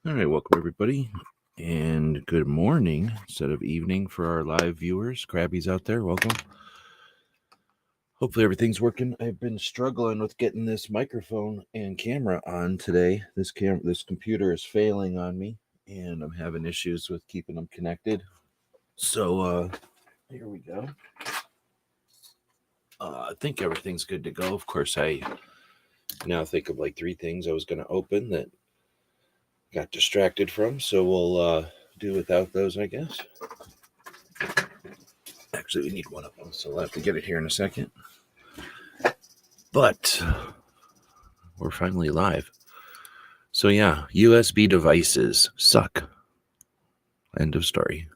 All right, welcome everybody, and good morning instead of evening for our live viewers. Crabbies out there, welcome. Hopefully everything's working. I've been struggling with getting this microphone and camera on today. This computer is failing on me, and I'm having issues with keeping them connected. So here we go. I think everything's good to go. Of course, I now think of like 3 things I was going to open that got distracted from, so we'll do without those, I guess. Actually, we need one of them, so I'll have to get it here in a second. But we're finally live. So yeah, USB devices suck. End of story.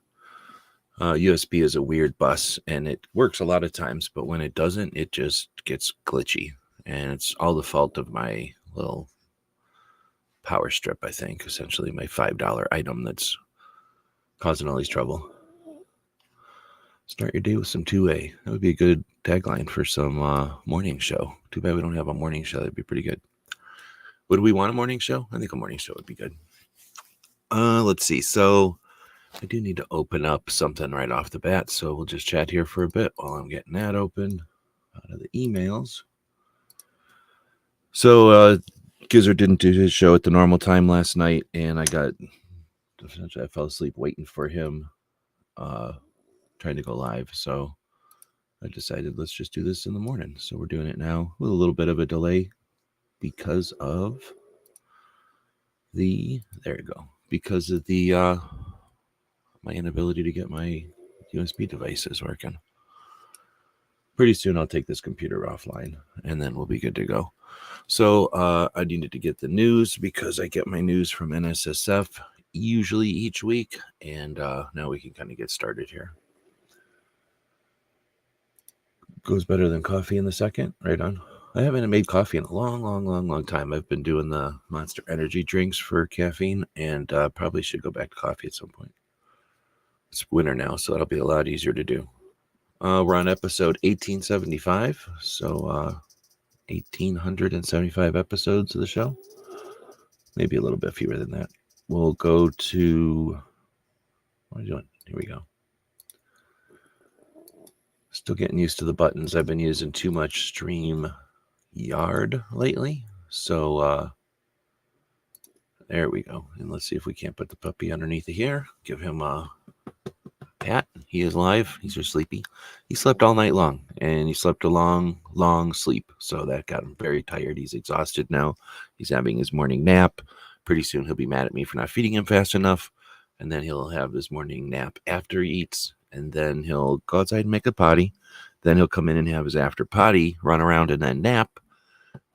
USB is a weird bus, and it works a lot of times, but when it doesn't, it just gets glitchy. And it's all the fault of my little power strip, I think. Essentially my $5 item that's causing all these trouble. Start your day with some 2A. That would be a good tagline for some morning show. Too bad we don't have a morning show. That'd be pretty good. Would we want a morning show? I think a morning show would be good. Let's see. So I do need to open up something right off the bat. So we'll just chat here for a bit while I'm getting that open out of the emails. So Gizzard didn't do his show at the normal time last night, and I fell asleep waiting for him, trying to go live. So I decided let's just do this in the morning. So we're doing it now with a little bit of a delay because of the my inability to get my USB devices working. Pretty soon I'll take this computer offline and then we'll be good to go. So I needed to get the news because I get my news from NSSF usually each week, and now we can kind of get started here. Goes better than coffee in the second. Right on. I haven't made coffee in a long time. I've been doing the Monster Energy drinks for caffeine, and probably should go back to coffee at some point. It's winter now, so that'll be a lot easier to do. We're on episode 1875, so 1,875 episodes of the show. Maybe a little bit fewer than that. We'll go to... What are you doing? Here we go. Still getting used to the buttons. I've been using too much StreamYard lately. So there we go. And let's see if we can't put the puppy underneath of here. Give him a pat. He is live. He's just sleepy. He slept all night long, and he slept a long sleep. So that got him very tired. He's exhausted now. He's having his morning nap. Pretty soon he'll be mad at me for not feeding him fast enough. And then he'll have his morning nap after he eats. And then he'll go outside and make a potty. Then he'll come in and have his after potty, run around and then nap.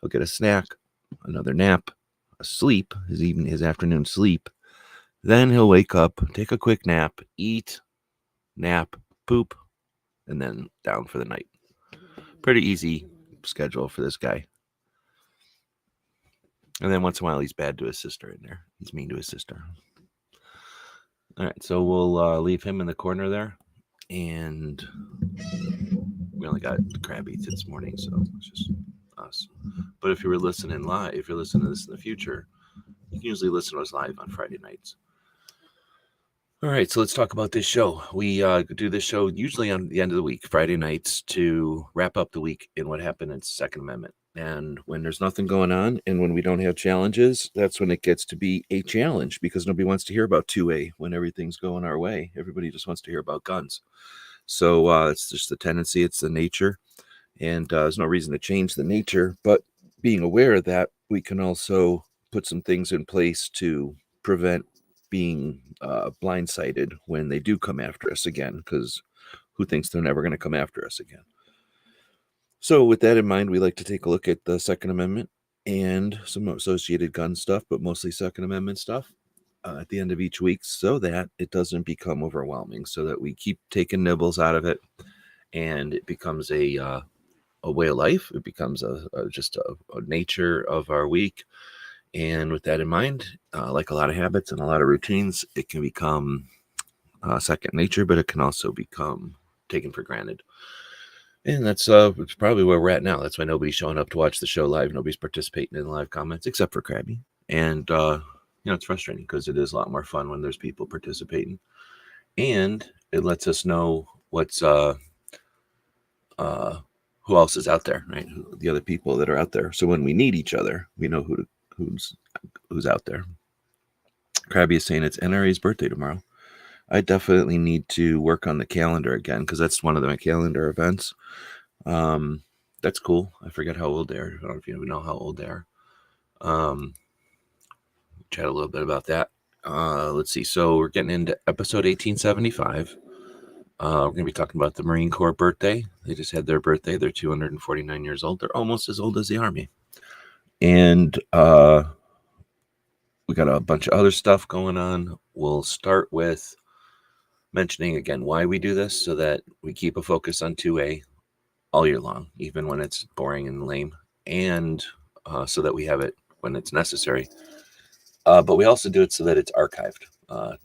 He'll get a snack, another nap, a sleep, his afternoon sleep. Then he'll wake up, take a quick nap, eat, nap, poop, and then down for the night. Pretty easy schedule for this guy. And then once in a while he's bad to his sister in there. He's mean to his sister. All right, so we'll leave him in the corner there. And we only got Krabby this morning, so it's just us. But if you were listening live, if you're listening to this in the future, you can usually listen to us live on Friday nights. All right, so let's talk about this show. We do this show usually on the end of the week, Friday nights, to wrap up the week in what happened in Second Amendment. And when there's nothing going on and when we don't have challenges, that's when it gets to be a challenge, because nobody wants to hear about 2A when everything's going our way. Everybody just wants to hear about guns. So it's just the tendency, it's the nature, and there's no reason to change the nature, but being aware of that, we can also put some things in place to prevent being blindsided when they do come after us again, because who thinks they're never going to come after us again? So with that in mind, we like to take a look at the Second Amendment and some associated gun stuff, but mostly Second Amendment stuff at the end of each week, so that it doesn't become overwhelming, so that we keep taking nibbles out of it and it becomes a way of life. It becomes just a nature of our week. And with that in mind, like a lot of habits and a lot of routines, it can become second nature, but it can also become taken for granted. And that's it's probably where we're at now. That's why nobody's showing up to watch the show live. Nobody's participating in the live comments except for Krabby. And it's frustrating because it is a lot more fun when there's people participating, and it lets us know what's who else is out there, right? The other people that are out there. So when we need each other, we know who's out there. Krabby is saying it's NRA's birthday tomorrow. I definitely need to work on the calendar again because that's one of my calendar events. That's cool. I forget how old they are. I don't know if you know how old they are. Chat a little bit about that. Let's see. So we're getting into episode 1875. We're going to be talking about the Marine Corps birthday. They just had their birthday. They're 249 years old. They're almost as old as the Army. And we got a bunch of other stuff going on. We'll start with mentioning again why we do this so that we keep a focus on 2A all year long, even when it's boring and lame, and so that we have it when it's necessary. But we also do it so that it's archived.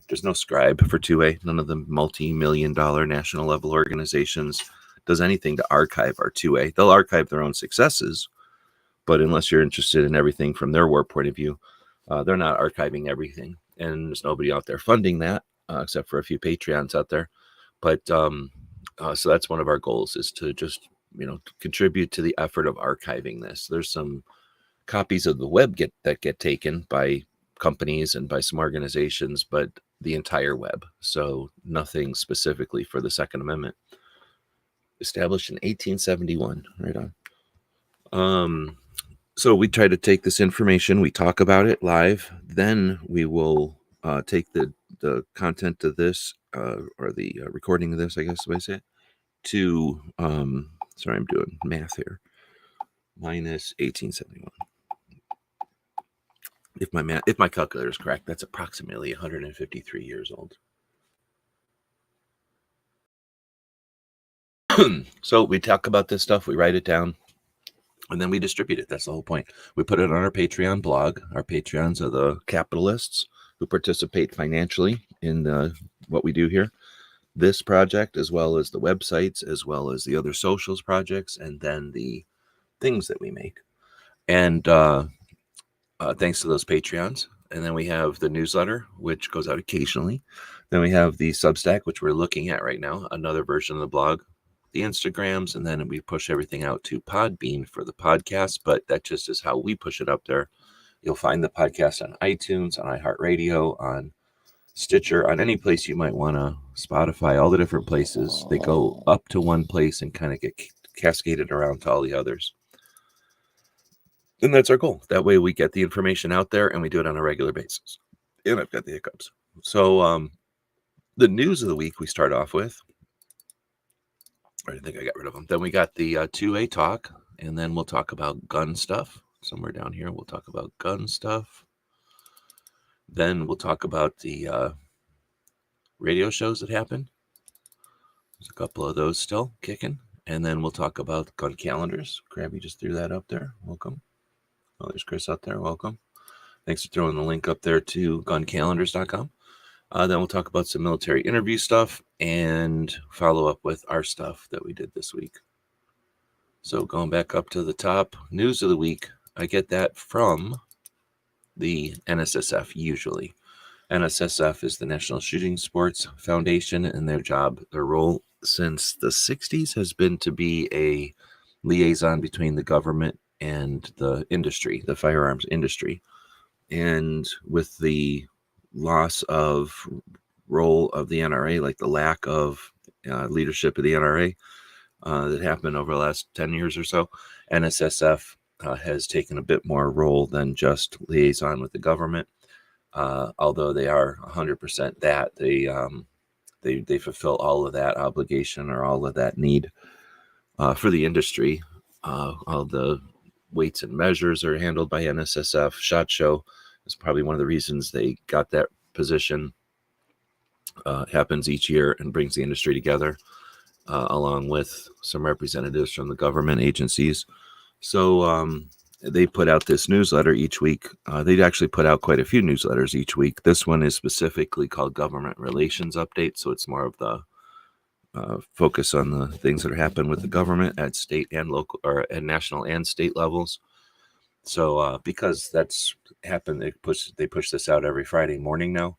There's no scribe for 2A. None of the multi-million-dollar national level organizations does anything to archive our 2A. They'll archive their own successes, but unless you're interested in everything from their war point of view, they're not archiving everything. And there's nobody out there funding that, except for a few Patreons out there. But so that's one of our goals, is to just contribute to the effort of archiving this. There's some copies of the web that get taken by companies and by some organizations, but the entire web. So nothing specifically for the Second Amendment. Established in 1871, right on. So we try to take this information, we talk about it live, then we will take the content of this, or the recording of this, I guess if I say it, to, sorry, I'm doing math here, minus 1871. If my calculator is correct, that's approximately 153 years old. So we talk about this stuff, we write it down, and then we distribute it. That's the whole point. We put it on our Patreon blog. Our Patreons are the capitalists who participate financially in what we do here. This project, as well as the websites, as well as the other socials projects, and then the things that we make. And thanks to those Patreons. And then we have the newsletter, which goes out occasionally. Then we have the Substack, which we're looking at right now, another version of the blog, the Instagrams, and then we push everything out to Podbean for the podcast. But that just is how we push it up there. You'll find the podcast on iTunes, on iHeartRadio, on Stitcher, on any place you might want to, Spotify, all the different places. They go up to one place and kind of get cascaded around to all the others. And that's our goal. That way we get the information out there and we do it on a regular basis. And I've got the hiccups. So the news of the week we start off with, I think I got rid of them. Then we got the 2A talk, and then we'll talk about gun stuff. Somewhere down here, we'll talk about gun stuff. Then we'll talk about the radio shows that happen. There's a couple of those still kicking. And then we'll talk about gun calendars. Krabby just threw that up there. Welcome. Oh, there's Chris out there. Welcome. Thanks for throwing the link up there to guncalendars.com. Then we'll talk about some military interview stuff and follow up with our stuff that we did this week. So going back up to the top, news of the week, I get that from the NSSF usually. NSSF is the National Shooting Sports Foundation, and their role since the 60s has been to be a liaison between the government and the industry, the firearms industry. And with the loss of role of the NRA, like the lack of leadership of the NRA that happened over the last 10 years or so, NSSF has taken a bit more role than just liaison with the government. Although they are 100% that, they fulfill all of that obligation or all of that need for the industry. All the weights and measures are handled by NSSF. SHOT Show is probably one of the reasons they got that position. Happens each year and brings the industry together, along with some representatives from the government agencies. So they put out this newsletter each week. They'd actually put out quite a few newsletters each week. This one is specifically called Government Relations Update, so it's more of the focus on the things that are happening with the government at state and local, or at national and state levels. So because that's happened, they push this out every Friday morning now.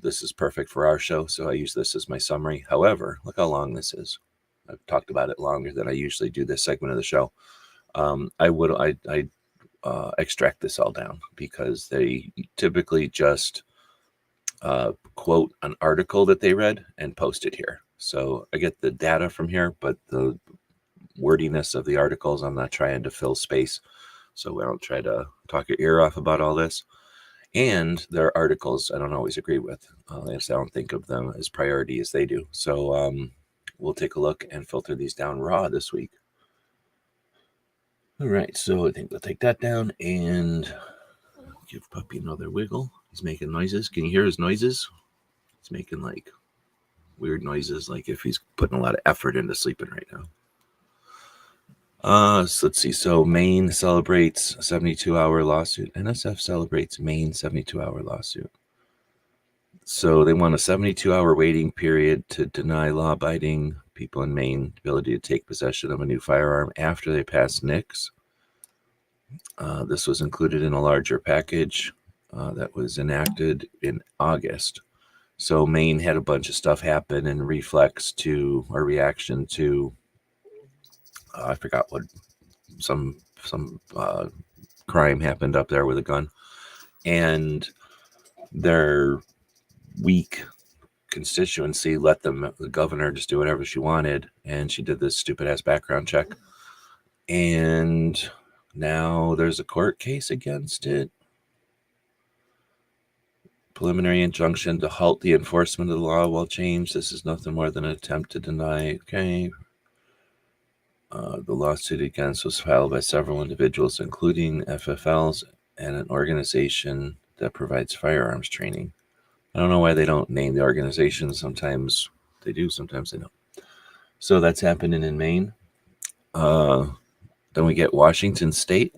This is perfect for our show, so I use this as my summary. However, look how long this is. I've talked about it longer than I usually do this segment of the show. I extract this all down because they typically just quote an article that they read and post it here. So I get the data from here, but the wordiness of the articles, I'm not trying to fill space. So I don't try to talk your ear off about all this. And there are articles I don't always agree with. I don't think of them as priority as they do. So we'll take a look and filter these down raw this week. All right, so I think we'll take that down and give Puppy another wiggle. He's making noises. Can you hear his noises? He's making like weird noises, like if he's putting a lot of effort into sleeping right now. So let's see. So Maine celebrates 72-hour lawsuit. NSF celebrates Maine 72-hour lawsuit. So they want a 72-hour waiting period to deny law-abiding people in Maine the ability to take possession of a new firearm after they pass NICS. This was included in a larger package that was enacted in August. So Maine had a bunch of stuff happen in reaction to I forgot what some crime happened up there with a gun, and their weak constituency let the governor just do whatever she wanted, and she did this stupid ass background check, and now there's a court case against it. Preliminary injunction to halt the enforcement of the law will change. This is nothing more than an attempt to deny. Okay. The lawsuit against was filed by several individuals, including FFLs and an organization that provides firearms training. I don't know why they don't name the organization. Sometimes they do, sometimes they don't. So that's happening in Maine. Then we get Washington State.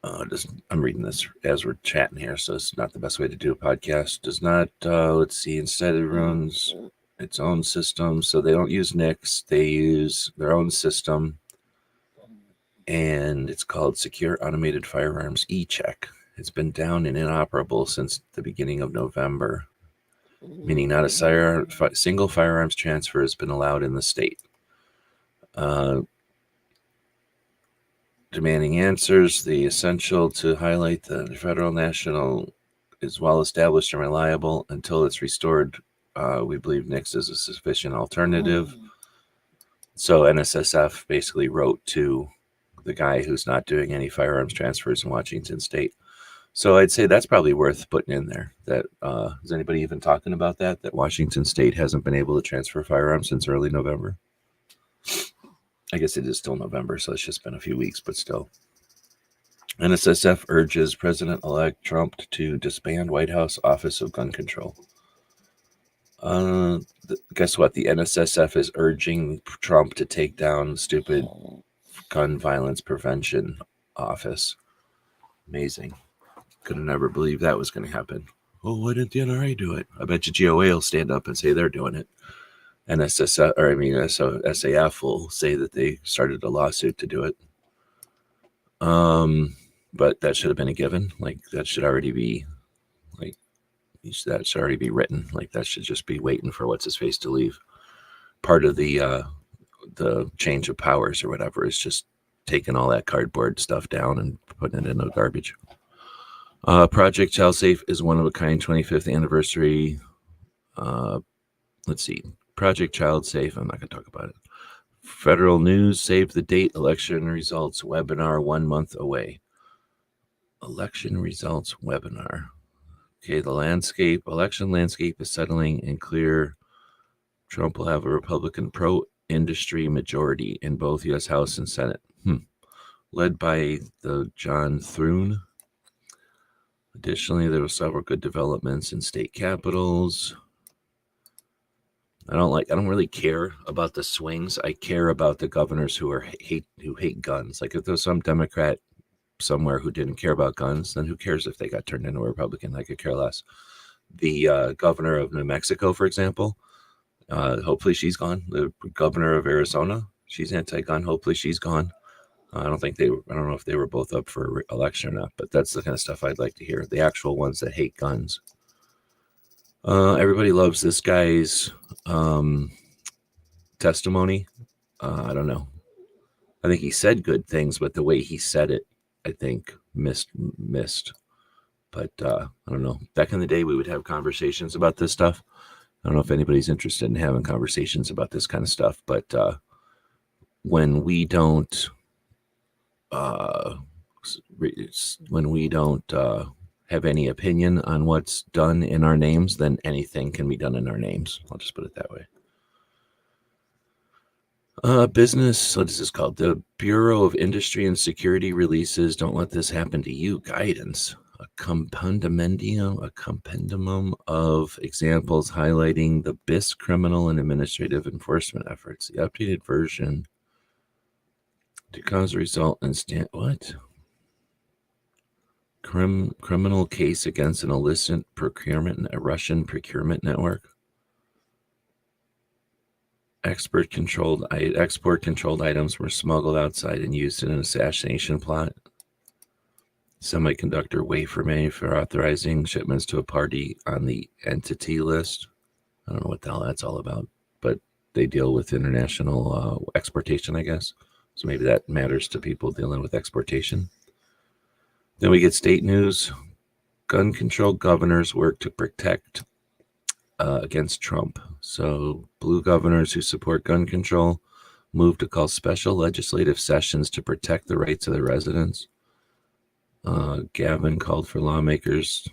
I'm reading this as we're chatting here, so it's not the best way to do a podcast. Does not, let's see, instead it runs its own system. So they don't use NICS, they use their own system, and it's called Secure Automated Firearms E-Check. It's been down and inoperable since the beginning of November, meaning not a single firearms transfer has been allowed in the state. Demanding answers, the essential to highlight the federal national is well established and reliable until it's restored. We believe NICS is a sufficient alternative. So NSSF basically wrote to the guy who's not doing any firearms transfers in Washington State. So I'd say that's probably worth putting in there. That is anybody even talking about that Washington State hasn't been able to transfer firearms since early November? I guess it is still November, so it's just been a few weeks, but still. NSSF urges President-elect Trump to disband White House Office of Gun Control. Guess what? The NSSF is urging Trump to take down the stupid gun violence prevention office. Amazing. Could have never believed that was going to happen. Oh, why didn't the NRA do it? I bet you GOA will stand up and say they're doing it. SAF will say that they started a lawsuit to do it. But that should have been a given. Like that should already be written. Like that should just be waiting for what's his face to leave. Part of the change of powers or whatever is just taking all that cardboard stuff down and putting it in the garbage. Project Child Safe is one of a kind 25th anniversary. Let's see. Project Child Safe. I'm not going to talk about it. Federal News, save the date. Election results webinar 1 month away. Election results webinar. Okay, the election landscape is settling and clear. Trump will have a Republican pro-industry majority in both U.S. House and Senate. Led by the John Thune. Additionally, there were several good developments in state capitals. I don't really care about the swings. I care about the governors who hate guns. Like if there's some Democrat somewhere who didn't care about guns, then who cares if they got turned into a Republican? I could care less. The governor of New Mexico, for example, hopefully she's gone. The governor of Arizona, she's anti-gun. Hopefully she's gone. I don't know if they were both up for election or not, but that's the kind of stuff I'd like to hear. The actual ones that hate guns. Everybody loves this guy's testimony. I don't know. I think he said good things, but the way he said it, I think missed. But I don't know. Back in the day, we would have conversations about this stuff. I don't know if anybody's interested in having conversations about this kind of stuff, but when we don't have any opinion on what's done in our names, then anything can be done in our names. I'll just put it that way. Business, what is this called? The Bureau of Industry and Security releases "Don't Let This Happen to You" guidance, a compendium of examples highlighting the BIS criminal and administrative enforcement efforts. The updated version to cause a result in criminal case against an illicit procurement, a Russian procurement network. Export controlled items were smuggled outside and used in an assassination plot. Semiconductor wafer manufacturer authorizing shipments to a party on the entity list. I don't know what the hell that's all about, but they deal with international exportation, I guess. So maybe that matters to people dealing with exportation. Then we get state news. Gun control governors work to protect against Trump. So blue governors who support gun control move to call special legislative sessions to protect the rights of their residents. Gavin called for lawmakers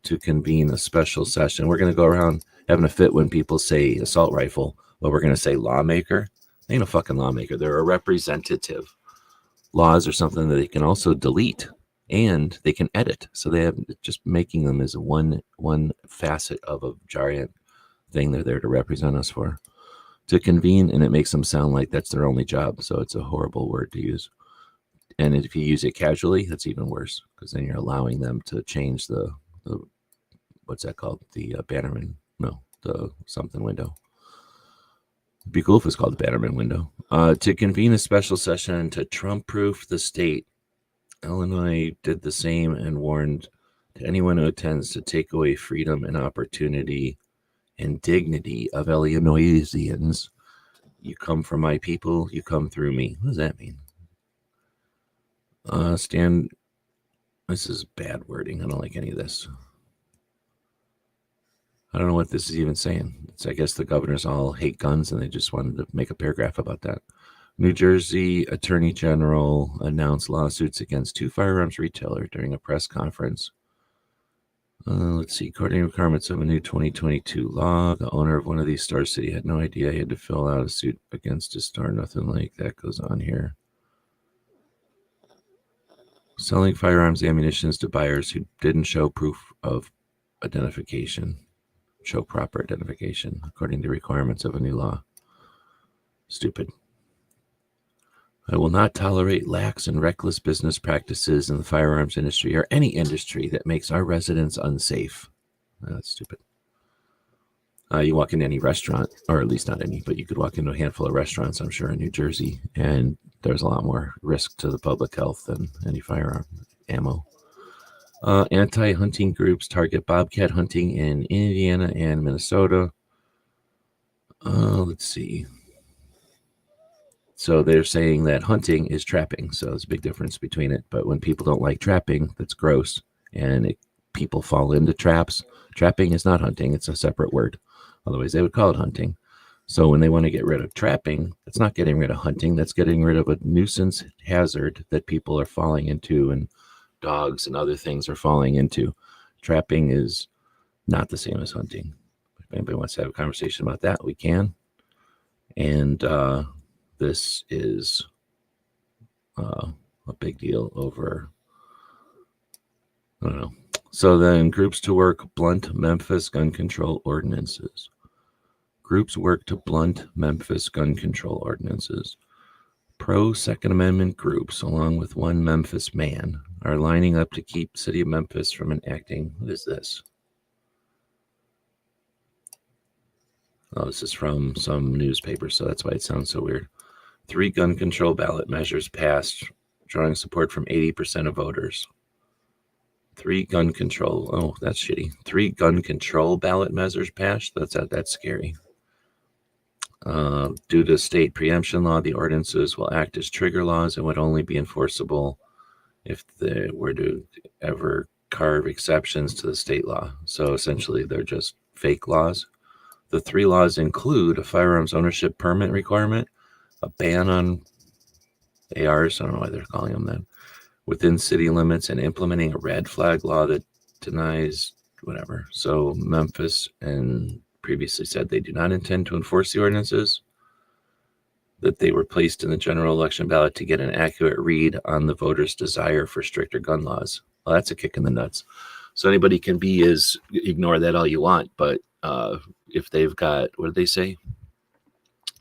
to convene a special session. We're going to go around having a fit when people say assault rifle, but we're going to say lawmaker. They ain't a fucking lawmaker. They're a representative. Laws are something that they can also delete and they can edit. So they have just making them as one facet of a giant thing they're there to represent us for. To convene, and it makes them sound like that's their only job. So it's a horrible word to use. And if you use it casually, that's even worse because then you're allowing them to change the what's that called? The Bannerman, no, the something window. It'd be cool if it's called the Bannerman window. To convene a special session to Trump-proof the state. Illinois did the same and warned to anyone who attends to take away freedom and opportunity and dignity of Illinoisians. You come from my people, you come through me. What does that mean? This is bad wording. I don't like any of this. I don't know what this is even saying. I guess the governors all hate guns and they just wanted to make a paragraph about that. New Jersey Attorney General announced lawsuits against 2 firearms retailers during a press conference. Let's see. According to requirements of a new 2022 law, the owner of one of these stores said he had no idea he had to fill out a suit against his store. Nothing like that goes on here. Selling firearms ammunitions to buyers who didn't show proof of identification. Show proper identification according to requirements of a new law. Stupid. I will not tolerate lax and reckless business practices in the firearms industry or any industry that makes our residents unsafe. That's stupid. You walk into any restaurant, or at least not any, but you could walk into a handful of restaurants, I'm sure, in New Jersey, and there's a lot more risk to the public health than any firearm ammo. Anti-hunting groups target bobcat hunting in Indiana and Minnesota. Let's see. So they're saying that hunting is trapping. So there's a big difference between it. But when people don't like trapping, that's gross. And people fall into traps. Trapping is not hunting. It's a separate word. Otherwise, they would call it hunting. So when they want to get rid of trapping, that's not getting rid of hunting. That's getting rid of a nuisance hazard that people are falling into and dogs and other things are falling into. Trapping is not the same as hunting. If anybody wants to have a conversation about that, we can. And this is a big deal over, I don't know. So then groups to work blunt Memphis gun control ordinances. Groups work to blunt Memphis gun control ordinances. Pro-Second Amendment groups, along with one Memphis man, are lining up to keep city of Memphis from enacting. What is this? Oh, this is from some newspaper, so that's why it sounds so weird. 3 gun control ballot measures passed, drawing support from 80% of voters. 3 gun control. Oh, that's shitty. 3 gun control ballot measures passed. That's scary. Due to state preemption law, the ordinances will act as trigger laws and would only be enforceable if they were to ever carve exceptions to the state law. So essentially, they're just fake laws. The 3 laws include a firearms ownership permit requirement, a ban on ARs, I don't know why they're calling them that, within city limits, and implementing a red flag law that denies whatever. So Memphis and previously said they do not intend to enforce the ordinances, that they were placed in the general election ballot to get an accurate read on the voters' desire for stricter gun laws. Well, that's a kick in the nuts. So anybody can ignore that all you want, but if they've got, what did they say?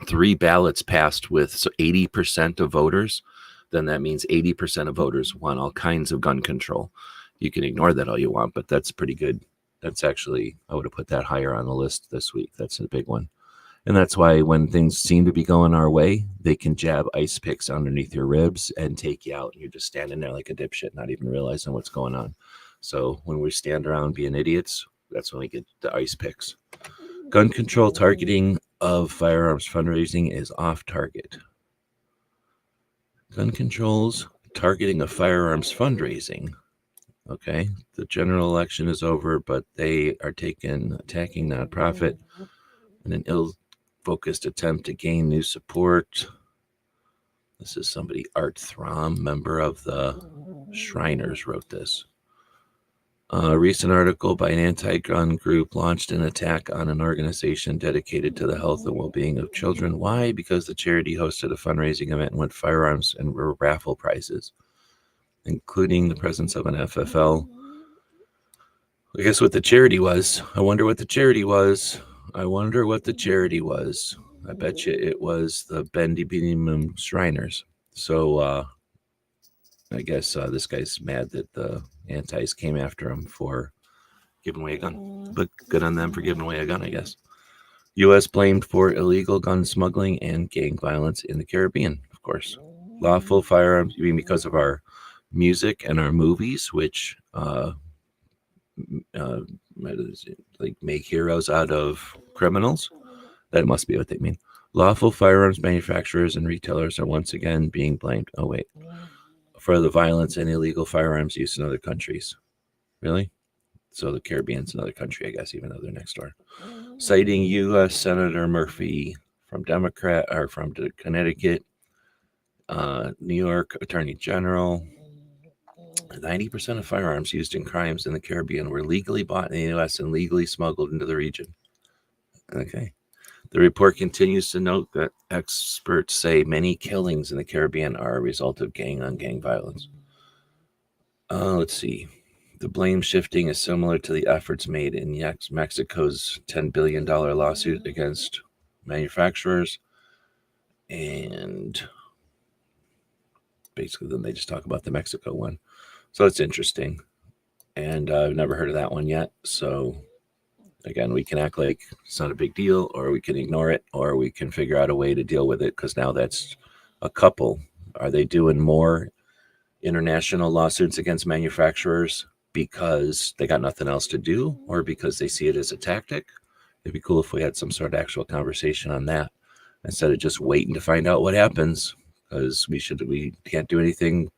3 ballots passed with 80% of voters, then that means 80% of voters want all kinds of gun control. You can ignore that all you want, but that's pretty good. That's actually, I would have put that higher on the list this week. That's a big one. And that's why when things seem to be going our way, they can jab ice picks underneath your ribs and take you out. And you're just standing there like a dipshit, not even realizing what's going on. So when we stand around being idiots, that's when we get the ice picks. Gun control targeting of firearms fundraising is off target. Gun controls targeting of firearms fundraising. Okay, the general election is over, but they are attacking nonprofit in an ill-focused attempt to gain new support. This is somebody, Art Throm, member of the Shriners, wrote this. A recent article by an anti-gun group launched an attack on an organization dedicated to the health and well-being of children. Why? Because the charity hosted a fundraising event and won firearms and raffle prizes, including the presence of an FFL. I guess what the charity was. I wonder what the charity was. I bet you it was the Bendy Beam Shriners. So I guess this guy's mad that the antis came after him for giving away a gun. But good on them for giving away a gun, I guess. U.S. blamed for illegal gun smuggling and gang violence in the Caribbean, of course. Lawful firearms, you mean because of our music and our movies, which like make heroes out of criminals? That must be what they mean. Lawful firearms manufacturers and retailers are once again being blamed. Oh, wait. For the violence and illegal firearms use in other countries. Really? So the Caribbean's another country, I guess, even though they're next door. Citing U.S. Senator Murphy from Connecticut, New York Attorney General. 90% of firearms used in crimes in the Caribbean were legally bought in the U.S. and legally smuggled into the region. Okay. The report continues to note that experts say many killings in the Caribbean are a result of gang-on-gang violence. Let's see. The blame shifting is similar to the efforts made in Mexico's $10 billion lawsuit against manufacturers. And basically then they just talk about the Mexico one. So it's interesting. And I've never heard of that one yet. So again, we can act like it's not a big deal, or we can ignore it, or we can figure out a way to deal with it, because now that's a couple. Are they doing more international lawsuits against manufacturers because they got nothing else to do, or because they see it as a tactic? It'd be cool if we had some sort of actual conversation on that instead of just waiting to find out what happens, because we can't do anything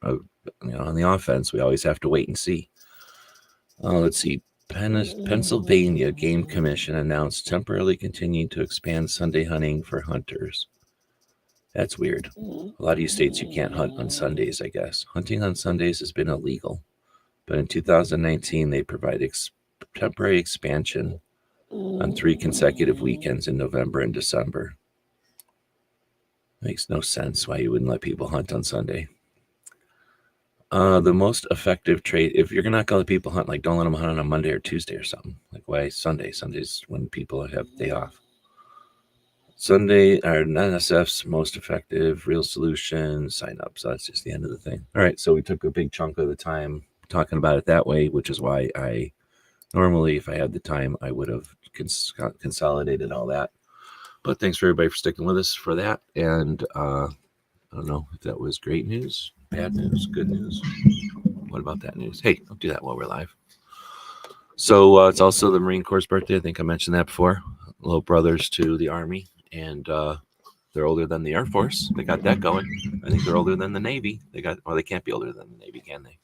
on the offense. We always have to wait and see. Let's see. Pennsylvania Game Commission announced temporarily continuing to expand Sunday hunting for hunters. That's weird. A lot of you states you can't hunt on Sundays, I guess. Hunting on Sundays has been illegal. But in 2019, they provided temporary expansion on 3 consecutive weekends in November and December. Makes no sense why you wouldn't let people hunt on Sunday. The most effective trade, if you're not going to let people hunt, like don't let them hunt on a Monday or Tuesday or something. Like why Sunday? Sunday's when people have day off. Sunday are NSF's most effective real solution sign up. So that's just the end of the thing. All right. So we took a big chunk of the time talking about it that way, which is why I normally, if I had the time, I would have consolidated all that. But thanks for everybody for sticking with us for that. And I don't know if that was great news, bad news, good news. What about that news? Hey, don't do that while we're live. So it's also the Marine Corps' birthday. I think I mentioned that before. Little brothers to the Army, and they're older than the Air Force. They got that going. I think they're older than the Navy. They can't be older than the Navy, can they?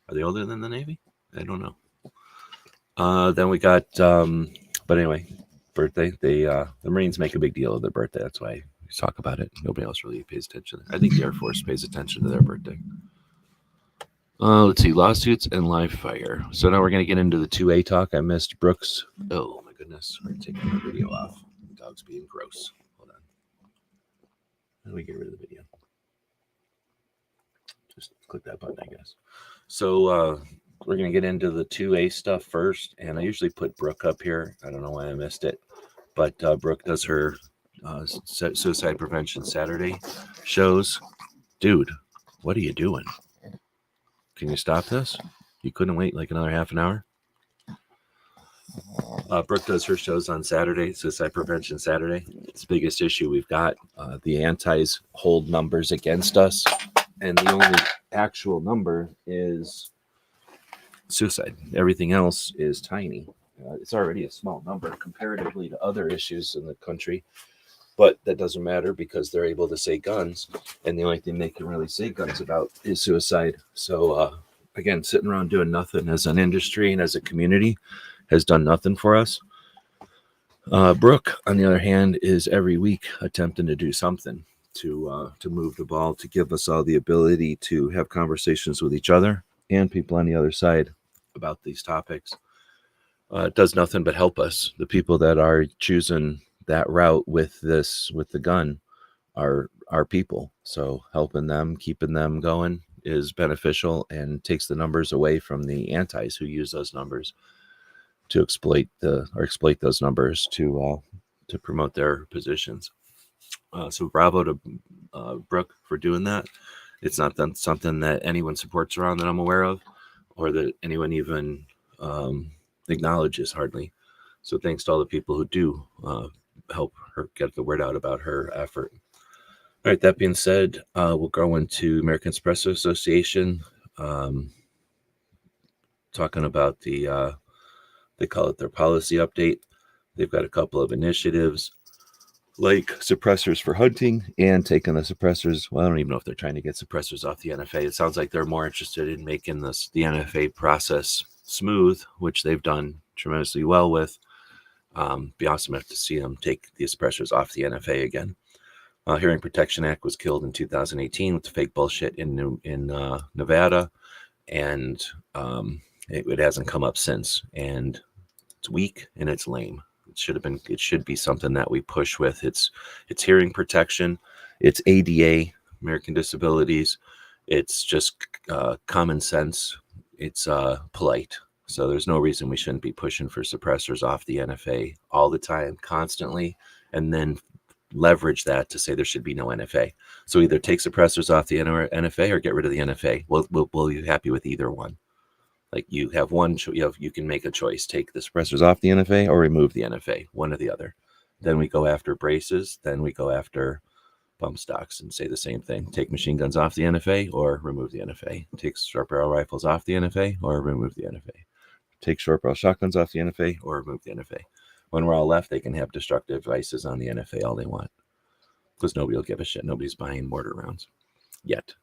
Are they older than the Navy? I don't know. Then we got, but anyway, birthday. The Marines make a big deal of their birthday. That's why we talk about it. Nobody else really pays attention. I think the Air Force pays attention to their birthday. Let's see, lawsuits and live fire. So now we're going to get into the 2A talk. I missed Brooks. Oh, my goodness. We're taking the video off. The dog's being gross. Hold on. How do we get rid of the video? Just click that button, I guess. So we're going to get into the 2A stuff first. And I usually put Brooke up here. I don't know why I missed it. But Brooke does her Suicide Prevention Saturday shows. Dude, what are you doing? Can you stop this? You couldn't wait like another half an hour? Brooke does her shows on Saturday, Suicide Prevention Saturday. It's the biggest issue we've got. The antis hold numbers against us, and the only actual number is suicide. Everything else is tiny. It's already a small number comparatively to other issues in the country, but that doesn't matter because they're able to say guns, and the only thing they can really say guns about is suicide. So, again, sitting around doing nothing as an industry and as a community has done nothing for us. Brooke, on the other hand, is every week attempting to do something to move the ball, to give us all the ability to have conversations with each other and people on the other side about these topics. It does nothing but help us. The people that are choosing that route with the gun are people. So helping them, keeping them going is beneficial and takes the numbers away from the antis who use those numbers to exploit those numbers to promote their positions. So bravo to Brooke for doing that. It's not something that anyone supports around that I'm aware of, or that anyone even acknowledges hardly. So thanks to all the people who do help her get the word out about her effort. All right, that being said, we'll go into American Suppressor Association, talking about they call it their policy update. They've got a couple of initiatives like suppressors for hunting and taking the suppressors. Well, I don't even know if they're trying to get suppressors off the NFA. It sounds like they're more interested in making the NFA process smooth, which they've done tremendously well with. Be awesome to see them take the suppressors off the NFA again. Hearing Protection Act was killed in 2018 with the fake bullshit in Nevada, and it hasn't come up since. And it's weak and it's lame. It should be something that we push with. It's hearing protection, it's ADA, American Disabilities, it's just common sense, it's polite. So there's no reason we shouldn't be pushing for suppressors off the NFA all the time, constantly, and then leverage that to say there should be no NFA. So either take suppressors off the NFA or get rid of the NFA. We'll be happy with either one. Like you have one, you can make a choice: take the suppressors off the NFA or remove the NFA, one or the other. Then we go after braces. Then we go after bump stocks and say the same thing: take machine guns off the NFA or remove the NFA. Take short barrel rifles off the NFA or remove the NFA. Take short barrel shotguns off the NFA or remove the NFA. When we're all left, they can have destructive devices on the NFA all they want, because nobody will give a shit. Nobody's buying mortar rounds yet.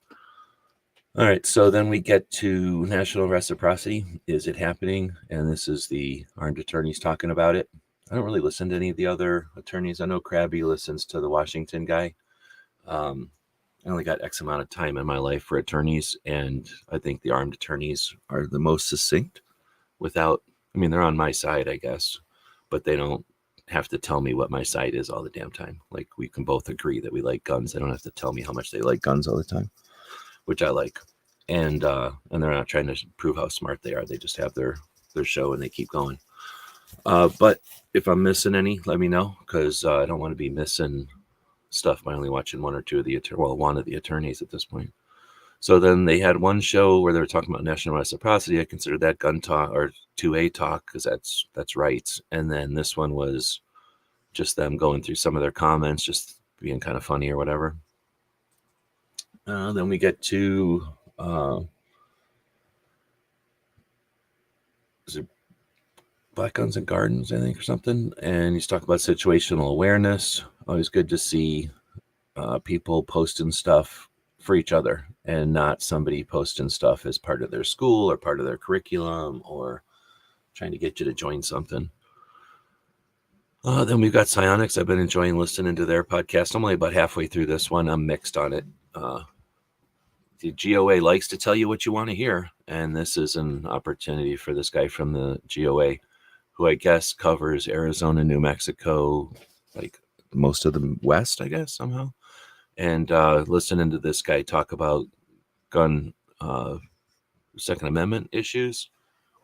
All right, so then we get to national reciprocity. Is it happening? And this is the armed attorneys talking about it. I don't really listen to any of the other attorneys. I know Krabby listens to the Washington guy. I only got X amount of time in my life for attorneys, and I think the armed attorneys are the most succinct without, I mean, they're on my side, I guess, but they don't have to tell me what my side is all the damn time. Like, we can both agree that we like guns. They don't have to tell me how much they like guns all the time, which I like. And they're not trying to prove how smart they are. They just have their show and they keep going. But if I'm missing any, let me know, because I don't want to be missing stuff by only watching one of the attorneys at this point. So then they had one show where they were talking about national reciprocity. I consider that gun talk or 2A talk, because that's rights. And then this one was just them going through some of their comments, just being kind of funny or whatever. Then we get to is it Black Guns and Gardens, I think, or something. And he's talking about situational awareness. Always good to see people posting stuff for each other and not somebody posting stuff as part of their school or part of their curriculum or trying to get you to join something. Then we've got Psionics. I've been enjoying listening to their podcast. I'm only about halfway through this one. I'm mixed on it. The GOA likes to tell you what you want to hear, and this is an opportunity for this guy from the GOA, who I guess covers Arizona, New Mexico, like most of the West, I guess, somehow. And listening to this guy talk about gun Second Amendment issues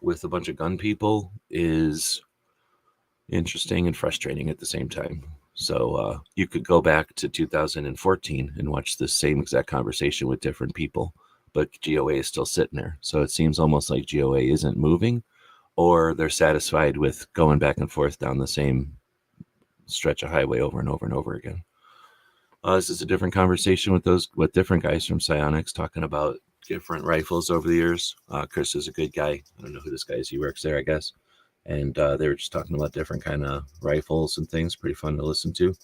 with a bunch of gun people is interesting and frustrating at the same time. So you could go back to 2014 and watch the same exact conversation with different people, but GOA is still sitting there. So it seems almost like GOA isn't moving, or they're satisfied with going back and forth down the same stretch of highway over and over and over again. This is a different conversation with different guys from Psionics talking about different rifles over the years. Chris is a good guy. I don't know who this guy is. He works there, I guess. And they were just talking about different kind of rifles and things. Pretty fun to listen to,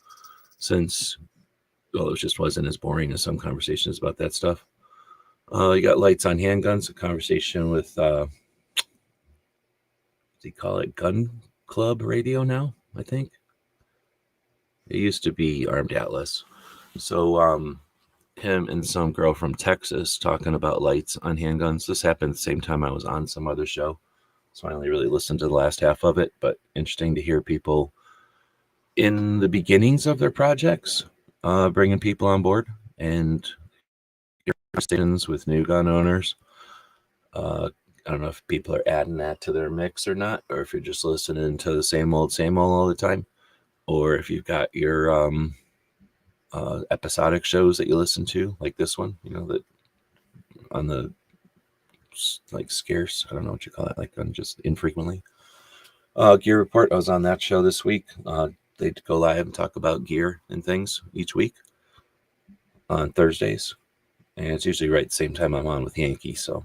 since it just wasn't as boring as some conversations about that stuff. You got Lights on Handguns, a conversation with what do you call it, Gun Club Radio now, I think. It used to be Armed Atlas. So him and some girl from Texas talking about lights on handguns. This happened the same time I was on some other show, so I only really listened to the last half of it, but interesting to hear people in the beginnings of their projects bringing people on board and conversations with new gun owners. I don't know if people are adding that to their mix or not, or if you're just listening to the same old all the time, or if you've got your episodic shows that you listen to, like this one, that on the like scarce, I don't know what you call it, like on just infrequently. Gear Report, I was on that show this week. They go live and talk about gear and things each week on Thursdays, and it's usually right at the same time I'm on with Yankee, so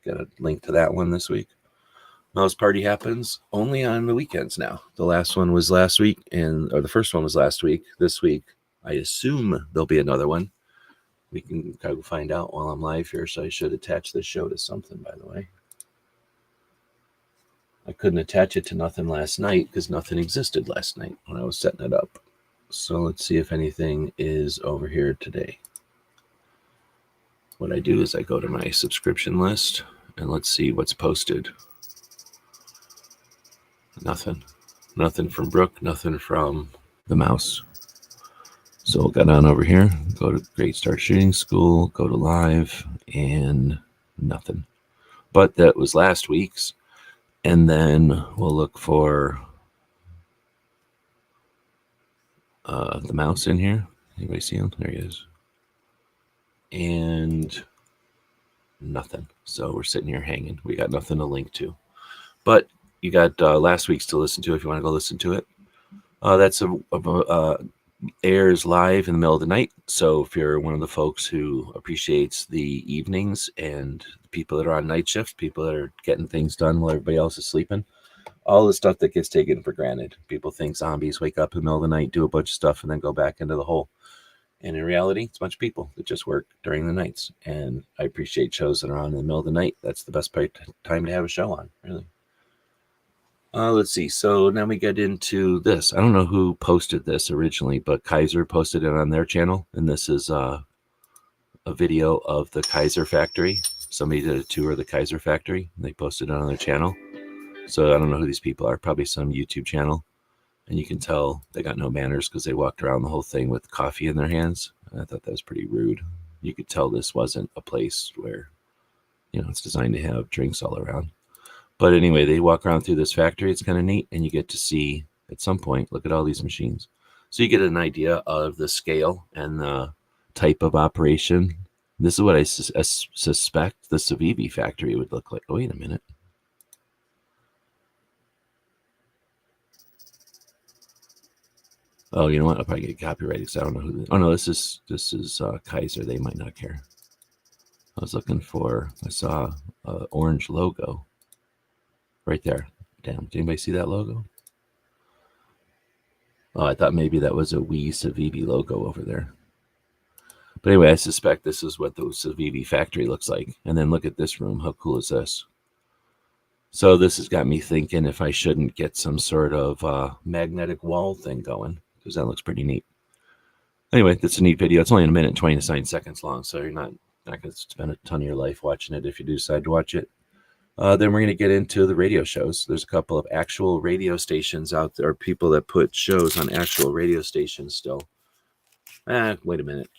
got a link to that one this week. Mouse Party happens only on the weekends now. The last one was last week, or the first one was last week. This week, I assume there'll be another one. We can kind of find out while I'm live here, so I should attach this show to something, by the way. I couldn't attach it to nothing last night because nothing existed last night when I was setting it up. So let's see if anything is over here today. What I do is I go to my subscription list and let's see what's posted. Nothing. Nothing from Brooke, nothing from the mouse. So we'll get on over here, go to Great Start Shooting School, go to live, and nothing. But that was last week's. And then we'll look for the mouse in here. Anybody see him? There he is. And nothing. So we're sitting here hanging. We got nothing to link to. But you got last week's to listen to if you want to go listen to it. That's airs live in the middle of the night. So if you're one of the folks who appreciates the evenings and people that are on night shift, people that are getting things done while everybody else is sleeping, all the stuff that gets taken for granted. People think zombies wake up in the middle of the night, do a bunch of stuff, and then go back into the hole. And in reality, it's a bunch of people that just work during the nights. And I appreciate shows that are on in the middle of the night. That's the best time to have a show on, really. Let's see. So now we get into this. I don't know who posted this originally, but Kaiser posted it on their channel. And this is a video of the Kaiser factory. Somebody did a tour of the Kaiser factory. And they posted it on their channel. So I don't know who these people are. Probably some YouTube channel. And you can tell they got no manners because they walked around the whole thing with coffee in their hands. And I thought that was pretty rude. You could tell this wasn't a place where, it's designed to have drinks all around. But anyway, they walk around through this factory. It's kind of neat. And you get to see, at some point, look at all these machines. So you get an idea of the scale and the type of operation. This is what I suspect the Civivi factory would look like. Oh, wait a minute. Oh, you know what? I'll probably get copyrighted because I don't know who. Oh no, this is Kaiser. They might not care. I was looking for. I saw an orange logo right there. Damn, did anybody see that logo? Oh, I thought maybe that was a Wii Civivi logo over there. But anyway, I suspect this is what the Civivi factory looks like. And then look at this room. How cool is this? So this has got me thinking if I shouldn't get some sort of magnetic wall thing going, because that looks pretty neat. Anyway, that's a neat video. It's only a minute and 29 seconds long, so you're not going to spend a ton of your life watching it if you do decide to watch it. Then we're going to get into the radio shows. There's a couple of actual radio stations out there, people that put shows on actual radio stations still. Wait a minute.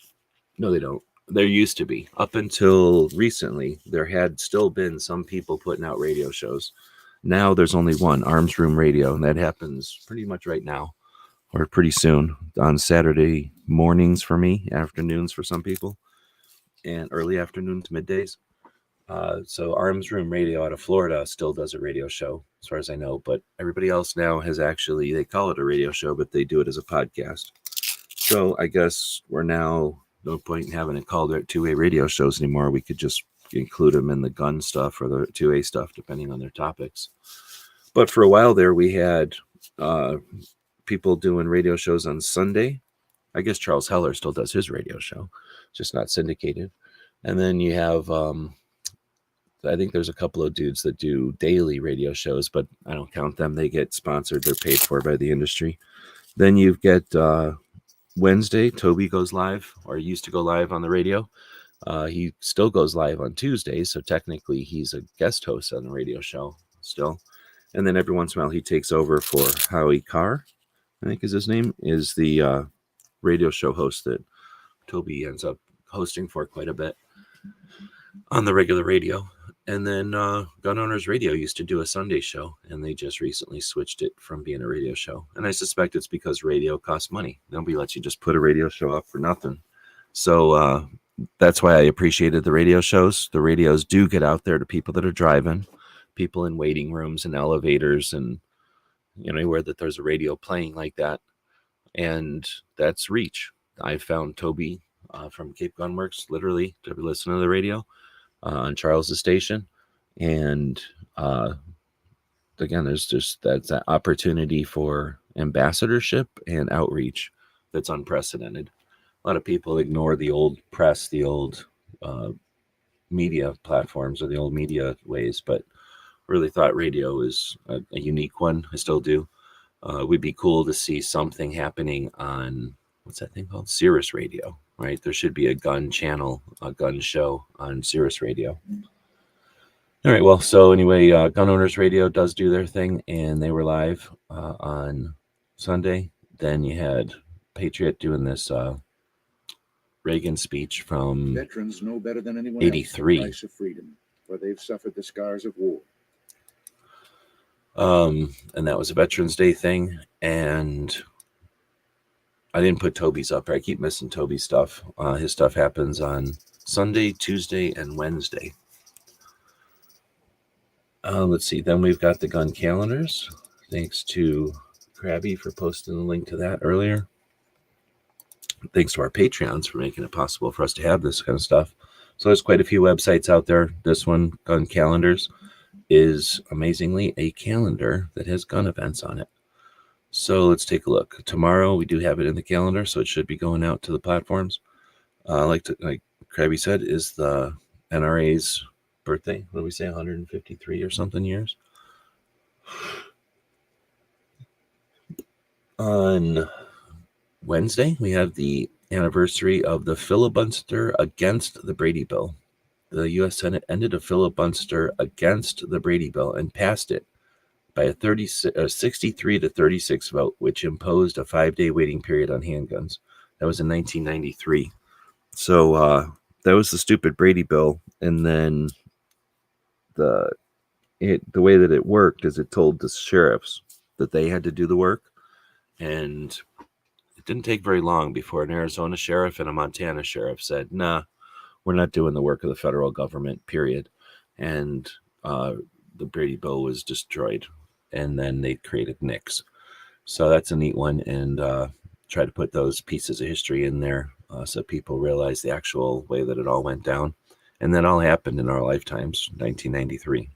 No, they don't. There used to be. Up until recently, there had still been some people putting out radio shows. Now there's only one, Arms Room Radio, and that happens pretty much right now, or pretty soon, on Saturday mornings for me, afternoons for some people, and early afternoons, middays. So Arms Room Radio out of Florida still does a radio show, as far as I know, but everybody else now has actually, they call it a radio show, but they do it as a podcast. So I guess we're now, no point in having it called two-way radio shows anymore. We could just include them in the gun stuff or the 2A stuff, depending on their topics. But for a while there, we had people doing radio shows on Sunday. I guess Charles Heller still does his radio show, just not syndicated. And then you have, I think there's a couple of dudes that do daily radio shows, but I don't count them. They get sponsored. They're paid for by the industry. Then you get Wednesday, Toby goes live, or used to go live on the radio. He still goes live on Tuesdays, so technically he's a guest host on the radio show still. And then every once in a while he takes over for Howie Carr, I think is his name, is the radio show host that Toby ends up hosting for quite a bit on the regular radio. And then Gun Owners Radio used to do a Sunday show, and they just recently switched it from being a radio show. And I suspect it's because radio costs money. Nobody lets you just put a radio show up for nothing. So that's why I appreciated the radio shows. The radios do get out there to people that are driving, people in waiting rooms and elevators, and anywhere that there's a radio playing like that. And that's reach. I found Toby from Cape Gunworks literally to listen to the radio on Charles's station, and again, there's just that's that opportunity for ambassadorship and outreach that's unprecedented. A lot of people ignore the old press, the old media platforms, or the old media ways, but really thought radio is a unique one. I still do. It would be cool to see something happening on, what's that thing called? Sirius Radio, right? There should be a gun channel, a gun show on Sirius Radio. All right, well, so anyway, Gun Owners Radio does do their thing, and they were live on Sunday. Then you had Patriot doing this Reagan speech from Veterans know better than anyone 83. Else the price of freedom, for they've suffered the scars of war. And that was a Veterans Day thing, and I didn't put Toby's up. I keep missing Toby's stuff. His stuff happens on Sunday, Tuesday, and Wednesday. Let's see. Then we've got the gun calendars. Thanks to Krabby for posting the link to that earlier. Thanks to our Patreons for making it possible for us to have this kind of stuff. So there's quite a few websites out there. This one, Gun Calendars, is amazingly a calendar that has gun events on it. So let's take a look. Tomorrow we do have it in the calendar, so it should be going out to the platforms. Like Krabby said, is the NRA's birthday. What do we say, 153 or something years? On Wednesday, we have the anniversary of the filibuster against the Brady Bill. The U.S. Senate ended a filibuster against the Brady Bill and passed it by a 63 to 36 vote, which imposed a 5-day waiting period on handguns. That was in 1993. So that was the stupid Brady Bill. And then the way that it worked is it told the sheriffs that they had to do the work. And it didn't take very long before an Arizona sheriff and a Montana sheriff said, nah, we're not doing the work of the federal government, period. And the Brady Bill was destroyed. And then they created NICS. So that's a neat one. And try to put those pieces of history in there so people realize the actual way that it all went down. And that all happened in our lifetimes, 1993.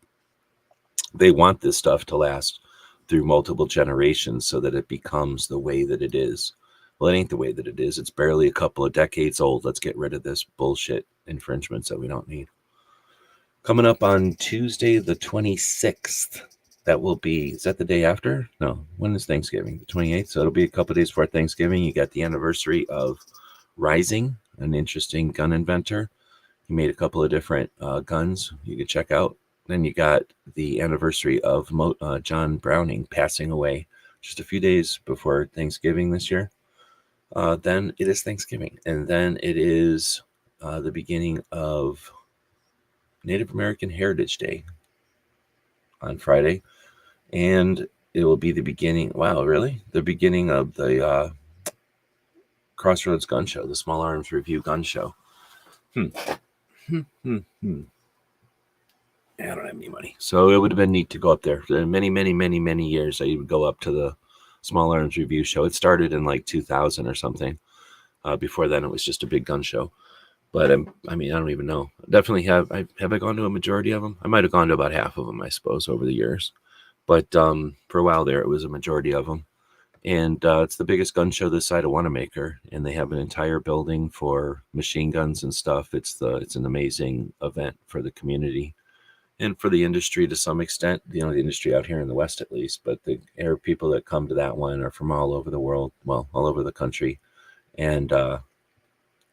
They want this stuff to last through multiple generations so that it becomes the way that it is. Well, it ain't the way that it is. It's barely a couple of decades old. Let's get rid of this bullshit infringements that we don't need. Coming up on Tuesday, the 26th, that will be, is that the day after? No, when is Thanksgiving? The 28th. So it'll be a couple of days before Thanksgiving. You got the anniversary of Rising, an interesting gun inventor. He made a couple of different guns you could check out. Then you got the anniversary of John Browning passing away just a few days before Thanksgiving this year. Then it is Thanksgiving. And then it is the beginning of Native American Heritage Day on Friday. And it will be the beginning. Wow, really? The beginning of the Crossroads Gun Show, the Small Arms Review Gun Show. I don't have any money. So it would have been neat to go up there. For many, many, many, many years, I would go up to the Small Arms Review Show. It started in like 2000 or something. Before then, it was just a big gun show. But I mean, I don't even know. Definitely have I gone to a majority of them? I might have gone to about half of them, I suppose, over the years. But for a while there, it was a majority of them. And it's the biggest gun show this side of Wanamaker, and they have an entire building for machine guns and stuff. It's an amazing event for the community and for the industry to some extent. You know, the industry out here in the West at least. But the air people that come to that one are from all over the world, well, all over the country, and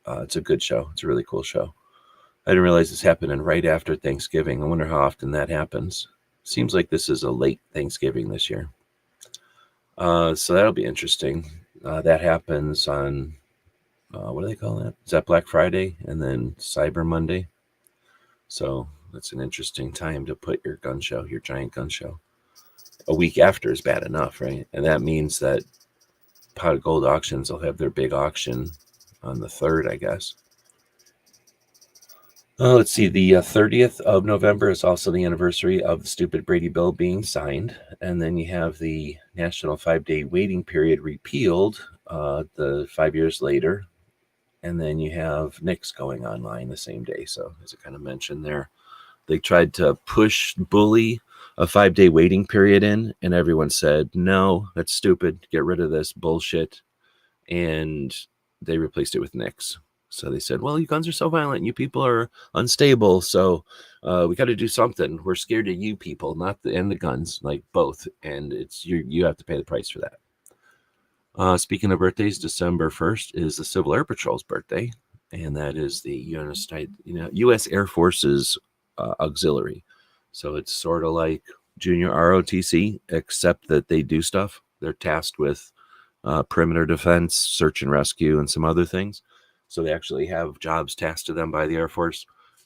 it's a good show. It's a really cool show. I didn't realize this happening right after Thanksgiving. I wonder how often that happens. Seems like this is a late Thanksgiving this year. So that'll be interesting. That happens on, what do they call that? Is that Black Friday and then Cyber Monday? So that's an interesting time to put your gun show, your giant gun show. A week after is bad enough, right? And that means that Pot of Gold Auctions will have their big auction on the 3rd, I guess. Let's see. The 30th of November is also the anniversary of the stupid Brady Bill being signed. And then you have the National 5-Day Waiting Period repealed the 5 years later. And then you have NICS going online the same day. So as I kind of mentioned there, they tried to bully a 5-day waiting period in. And everyone said, no, that's stupid. Get rid of this bullshit. And they replaced it with NICS. So they said, well, you guns are so violent. You people are unstable. So we got to do something. We're scared of you people, not the guns, like both. And it's you have to pay the price for that. Speaking of birthdays, December 1st is the Civil Air Patrol's birthday. And that is the U.S. Air Force's auxiliary. So it's sort of like junior ROTC, except that they do stuff. They're tasked with perimeter defense, search and rescue, and some other things. So they actually have jobs tasked to them by the Air Force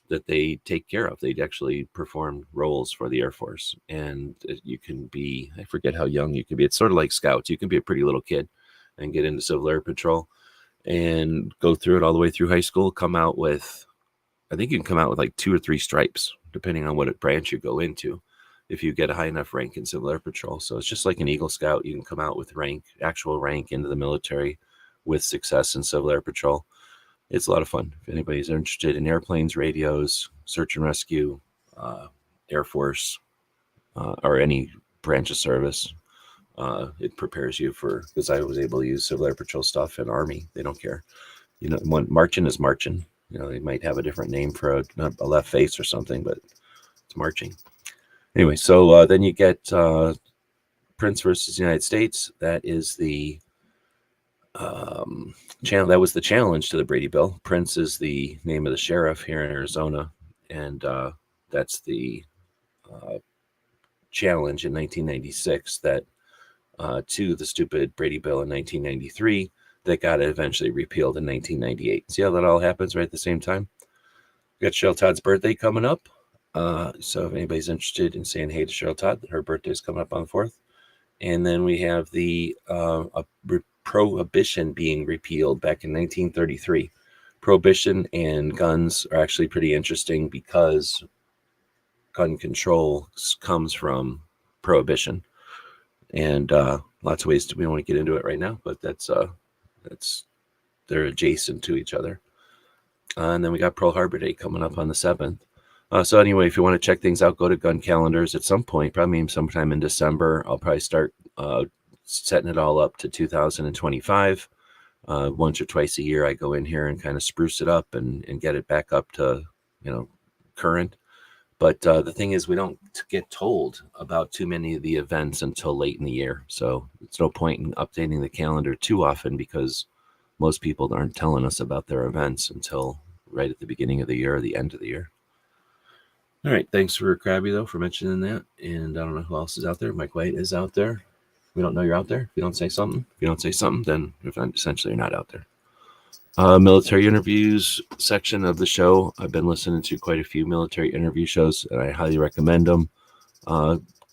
that they take care of. They actually perform roles for the Air Force. And you can be, I forget how young you can be. It's sort of like Scouts. You can be a pretty little kid and get into Civil Air Patrol and go through it all the way through high school, come out with, I think you can come out with like 2 or 3 stripes, depending on what branch you go into, if you get a high enough rank in Civil Air Patrol. So it's just like an Eagle Scout. You can come out with actual rank into the military with success in Civil Air Patrol. It's a lot of fun. If anybody's interested in airplanes, radios, search and rescue, Air Force, or any branch of service, it prepares you for, because I was able to use Civil Air Patrol stuff in Army. They don't care. You know, marching is marching. You know, they might have a different name for a left face or something, but it's marching. Anyway, so then you get Prince versus the United States. That is the that was the challenge to the Brady Bill. Prince is the name of the sheriff here in Arizona, and that's the challenge in 1996 that to the stupid Brady Bill in 1993 that got eventually repealed in 1998. See how that all happens right at the same time? We got Cheryl Todd's birthday coming up. So if anybody's interested in saying hey to Cheryl Todd, her birthday is coming up on the 4th. And then we have the Prohibition being repealed back in 1933. Prohibition and guns are actually pretty interesting because gun control comes from Prohibition. And lots of ways we don't want to get into it right now, but that's they're adjacent to each other. And then we got Pearl Harbor Day coming up on the 7th. So anyway, if you want to check things out, go to gun calendars at some point, probably sometime in December. I'll probably start setting it all up to 2025. Once or twice a year, I go in here and kind of spruce it up and get it back up to, current. But the thing is, we don't get told about too many of the events until late in the year. So it's no point in updating the calendar too often because most people aren't telling us about their events until right at the beginning of the year or the end of the year. All right. Thanks for Krabby, though, for mentioning that. And I don't know who else is out there. Mike White is out there. We don't know you're out there. If you don't say something, then essentially you're not out there. Military interviews section of the show. I've been listening to quite a few military interview shows, and I highly recommend them.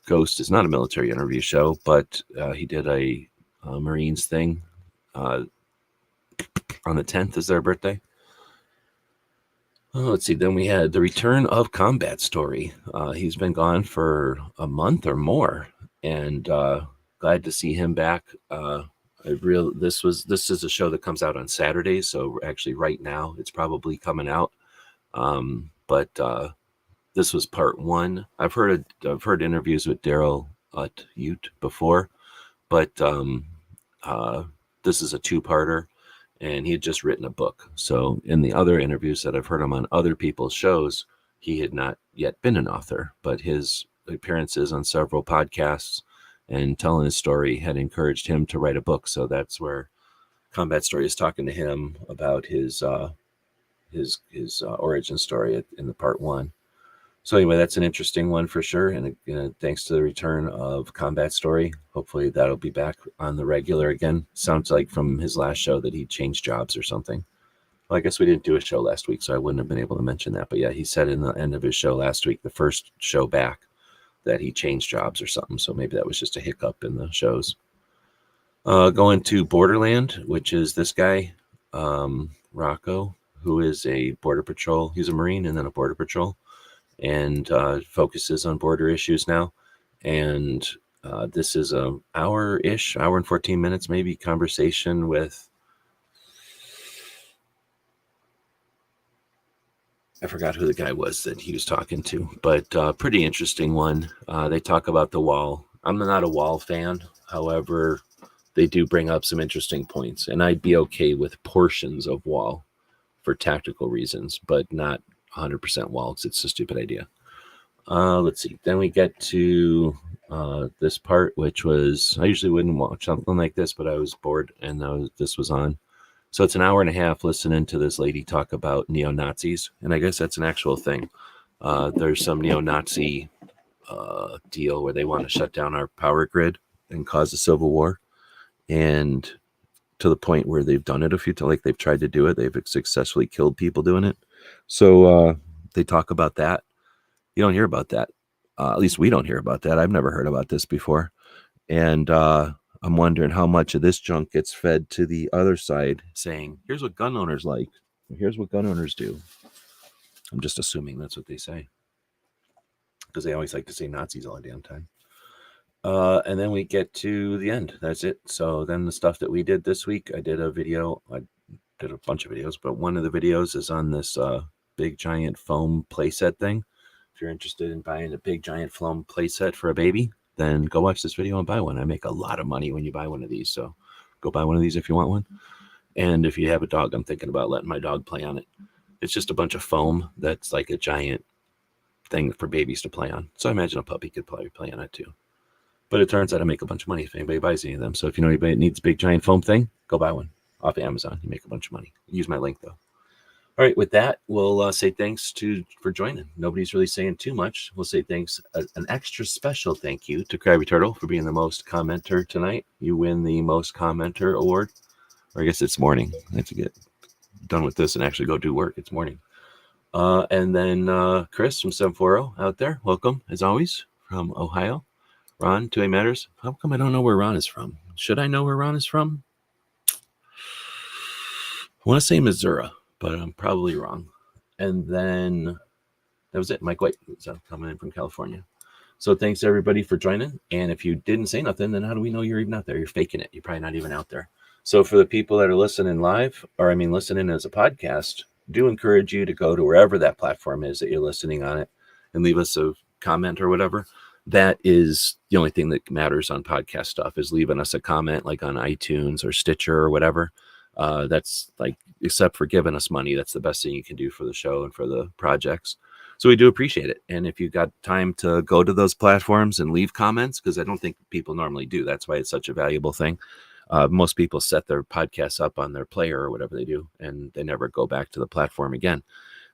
Ghost is not a military interview show, but he did a Marines thing on the 10th is their birthday. Let's see. Then we had the return of Combat Story. He's been gone for a month or more, and glad to see him back. This is a show that comes out on Saturdays, so actually right now it's probably coming out. But this was part 1. I've heard interviews with Daryl Ute before, but this is a 2-parter. And he had just written a book. So in the other interviews that I've heard him on other people's shows, he had not yet been an author, but his appearances on several podcasts and telling his story had encouraged him to write a book. So that's where Combat Story is talking to him about his origin story in the part 1. So anyway, that's an interesting one for sure. And thanks to the return of Combat Story, hopefully that'll be back on the regular again. Sounds like from his last show that he changed jobs or something. Well, I guess we didn't do a show last week, so I wouldn't have been able to mention that. But yeah, he said in the end of his show last week, the first show back, that he changed jobs or something. So maybe that was just a hiccup in the shows. Going to Borderland, which is this guy, Rocco, who is a Border Patrol. He's a Marine and then a Border Patrol. And focuses on border issues now. And this is an hour and 14 minutes, maybe, conversation with, I forgot who the guy was that he was talking to, but pretty interesting one. They talk about the wall. I'm not a wall fan. However, they do bring up some interesting points. And I'd be okay with portions of wall for tactical reasons, but not 100% wall because it's a stupid idea. Let's see. Then we get to this part, which was, I usually wouldn't watch something like this, but I was bored and this was on. So it's an hour and a half listening to this lady talk about neo-Nazis. And I guess that's an actual thing. There's some neo-Nazi deal where they want to shut down our power grid and cause a civil war. And to the point where they've done it a few times, like they've tried to do it. They've successfully killed people doing it. So they talk about that. You don't hear about that. At least we don't hear about that. I've never heard about this before. And I'm wondering how much of this junk gets fed to the other side saying, here's what gun owners like. Here's what gun owners do. I'm just assuming that's what they say. Because they always like to say Nazis all the damn time. And then we get to the end. That's it. So then the stuff that we did this week, I did a video. I did a bunch of videos, but one of the videos is on this big giant foam playset thing. If you're interested in buying a big giant foam playset for a baby, then go watch this video and buy one. I make a lot of money when you buy one of these. So go buy one of these if you want one. And if you have a dog, I'm thinking about letting my dog play on it. It's just a bunch of foam that's like a giant thing for babies to play on. So I imagine a puppy could probably play on it too. But it turns out I make a bunch of money if anybody buys any of them. So if you know anybody that needs a big giant foam thing, go buy one off Amazon. You make a bunch of money. Use my link though. All right, with that, we'll say thanks for joining. Nobody's really saying too much. We'll say thanks, an extra special thank you to Krabby Turtle for being the most commenter tonight. You win the most commenter award. Or I guess it's morning. I have to get done with this and actually go do work. It's morning. And then Chris from 740 out there. Welcome, as always, from Ohio. Ron, 2A Matters. How come I don't know where Ron is from? Should I know where Ron is from? I want to say Missouri, but I'm probably wrong. And then that was it. Mike White coming in from California. So thanks everybody for joining. And if you didn't say nothing, then how do we know you're even out there? You're faking it. You're probably not even out there. So for the people that are listening live, or I mean listening as a podcast, do encourage you to go to wherever that platform is that you're listening on it and leave us a comment or whatever. That is the only thing that matters on podcast stuff, is leaving us a comment like on iTunes or Stitcher or whatever. That's like, except for giving us money, that's the best thing you can do for the show and for the projects. So we do appreciate it. And if you've got time to go to those platforms and leave comments, because I don't think people normally do. That's why it's such a valuable thing. Most people set their podcasts up on their player or whatever they do, and they never go back to the platform again.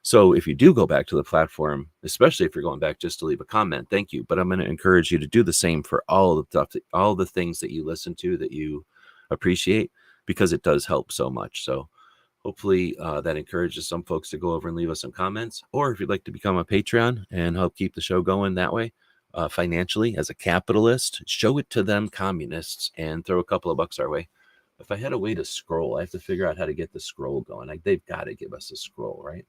So if you do go back to the platform, especially if you're going back just to leave a comment, thank you. But I'm going to encourage you to do the same for all the stuff, all the things that you listen to that you appreciate, because it does help so much. So hopefully that encourages some folks to go over and leave us some comments. Or if you'd like to become a Patreon and help keep the show going that way, financially, as a capitalist, show it to them communists and throw a couple of bucks our way. If I had a way to scroll, I have to figure out how to get the scroll going. Like, they've got to give us a scroll, right?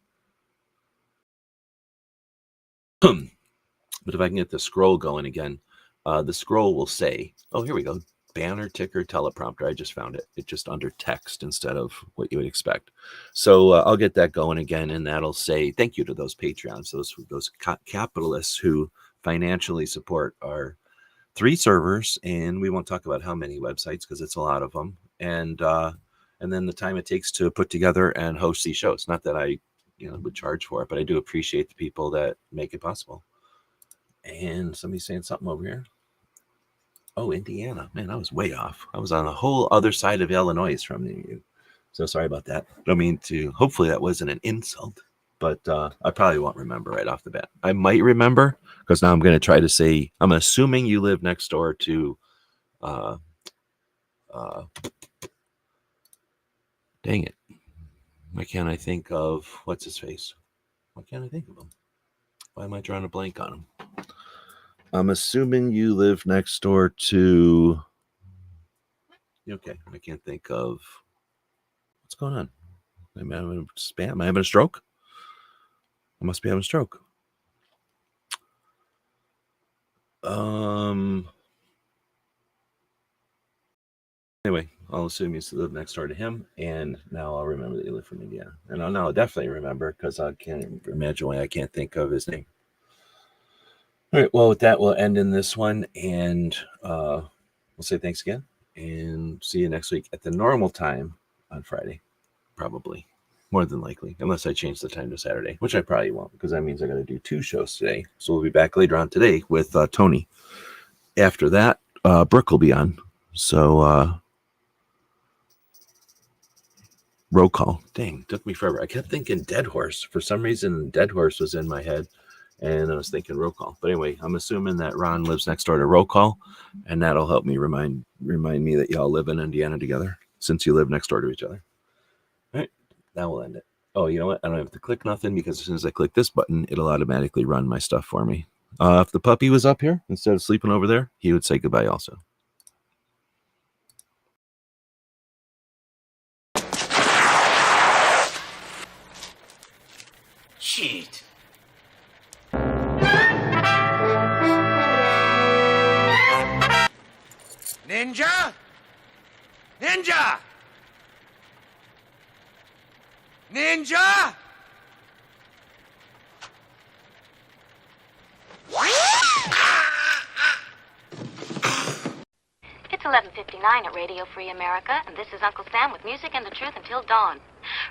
But if I can get the scroll going again, the scroll will say, oh, here we go. Banner, ticker, teleprompter. I just found it. It's just under text instead of what you would expect. So I'll get that going again, and that'll say thank you to those Patreons, those capitalists who financially support our 3 servers, and we won't talk about how many websites because it's a lot of them, and then the time it takes to put together and host these shows. Not that I would charge for it, but I do appreciate the people that make it possible. And somebody's saying something over here. Oh, Indiana. Man, I was way off. I was on the whole other side of Illinois from you. So sorry about that. I mean to, hopefully that wasn't an insult, but I probably won't remember right off the bat. I might remember, because now I'm going to try to say, I'm assuming you live next door to, dang it. Why can't I think of, what's his face? Why can't I think of him? Why am I drawing a blank on him? I'm assuming you live next door to, okay, I can't think of, what's going on? Am I having spam? Am I having a stroke? I must be having a stroke. Anyway, I'll assume you live next door to him, and now I'll remember that you live from Indiana. And I'll definitely remember, because I can't imagine why I can't think of his name. All right, well, with that, we'll end in this one, and we'll say thanks again, and see you next week at the normal time on Friday, probably, more than likely, unless I change the time to Saturday, which I probably won't, because that means I got to do 2 shows today. So we'll be back later on today with Tony. After that, Brooke will be on. So roll call. Dang, took me forever. I kept thinking Dead Horse. For some reason, Dead Horse was in my head, and I was thinking roll call. But anyway, I'm assuming that Ron lives next door to roll call, and that'll help me remind me that y'all live in Indiana together, since you live next door to each other. All right, now we'll end it. Oh, you know what? I don't have to click nothing, because as soon as I click this button, it'll automatically run my stuff for me. If the puppy was up here instead of sleeping over there, he would say goodbye also. Shit. Ninja? Ninja! Ninja! It's 11:59 at Radio Free America, and this is Uncle Sam with music and the truth until dawn.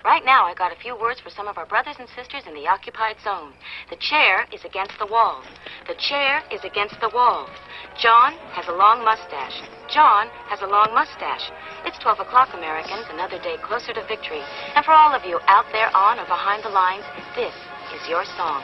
Right now, I got a few words for some of our brothers and sisters in the occupied zone. The chair is against the wall. The chair is against the wall. John has a long mustache. John has a long mustache. It's 12 o'clock, Americans, another day closer to victory. And for all of you out there on or behind the lines, this is your song.